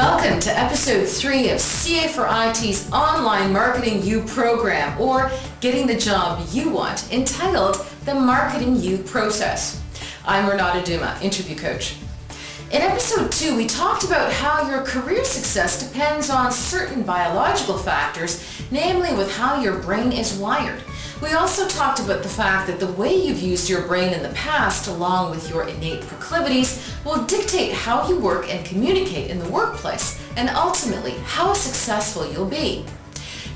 Welcome to episode 3 of CA4IT's Online Marketing You program, or Getting the Job You Want, entitled The Marketing You Process. I'm Renata Duma, interview coach. In episode 2, we talked about how your career success depends on certain biological factors, namely with how your brain is wired. We also talked about the fact that the way you've used your brain in the past, along with your innate proclivities, will dictate how you work and communicate in the workplace, and ultimately how successful you'll be.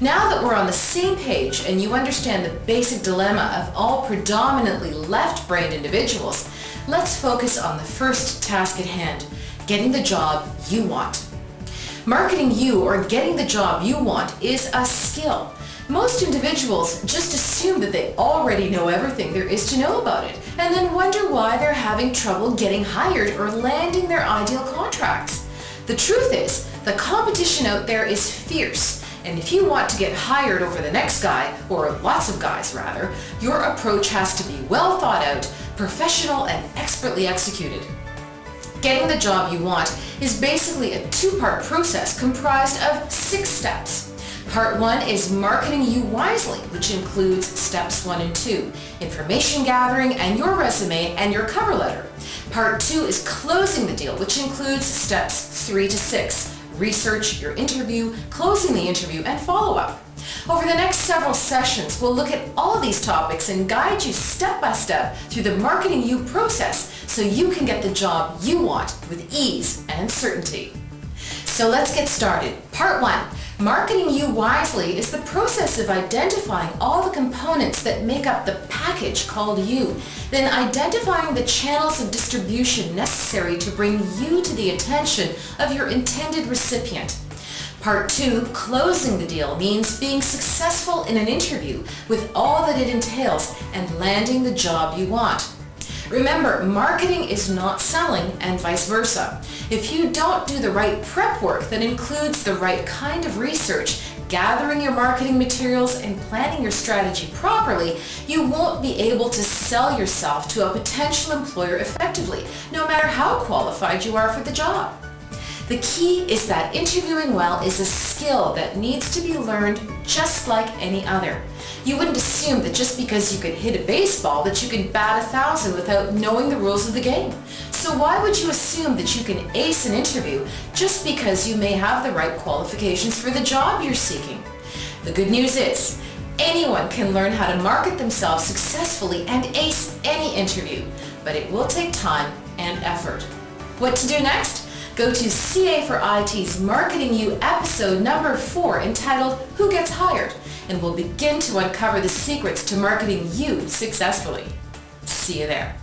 Now that we're on the same page and you understand the basic dilemma of all predominantly left-brained individuals, let's focus on the first task at hand, getting the job you want. Marketing you, or getting the job you want, is a skill. Most individuals just assume that they already know everything there is to know about it, and then wonder why they're having trouble getting hired or landing their ideal contracts. The truth is, the competition out there is fierce, and if you want to get hired over the next guy, or lots of guys rather, your approach has to be well thought out, professional, and expertly executed. Getting the job you want is basically a two-part process comprised of 6 steps. Part 1 is marketing you wisely, which includes steps 1 and 2, information gathering and your resume and your cover letter. Part 2 is closing the deal, which includes steps 3 to 6, research, your interview, closing the interview, and follow-up. Over the next several sessions, we'll look at all these topics and guide you step by step through the marketing you process so you can get the job you want with ease and certainty. So let's get started. Part 1. Marketing you wisely is the process of identifying all the components that make up the package called you, then identifying the channels of distribution necessary to bring you to the attention of your intended recipient. Part 2, closing the deal, means being successful in an interview with all that it entails and landing the job you want. Remember, marketing is not selling, and vice versa. If you don't do the right prep work that includes the right kind of research, gathering your marketing materials, and planning your strategy properly, you won't be able to sell yourself to a potential employer effectively, no matter how qualified you are for the job. The key is that interviewing well is a skill that needs to be learned just like any other. You wouldn't assume that just because you could hit a baseball that you could bat 1,000 without knowing the rules of the game. So why would you assume that you can ace an interview just because you may have the right qualifications for the job you're seeking? The good news is, anyone can learn how to market themselves successfully and ace any interview, but it will take time and effort. What to do next? Go to CA4IT's Marketing You episode number 4, entitled Who Gets Hired, and we'll begin to uncover the secrets to marketing you successfully. See you there.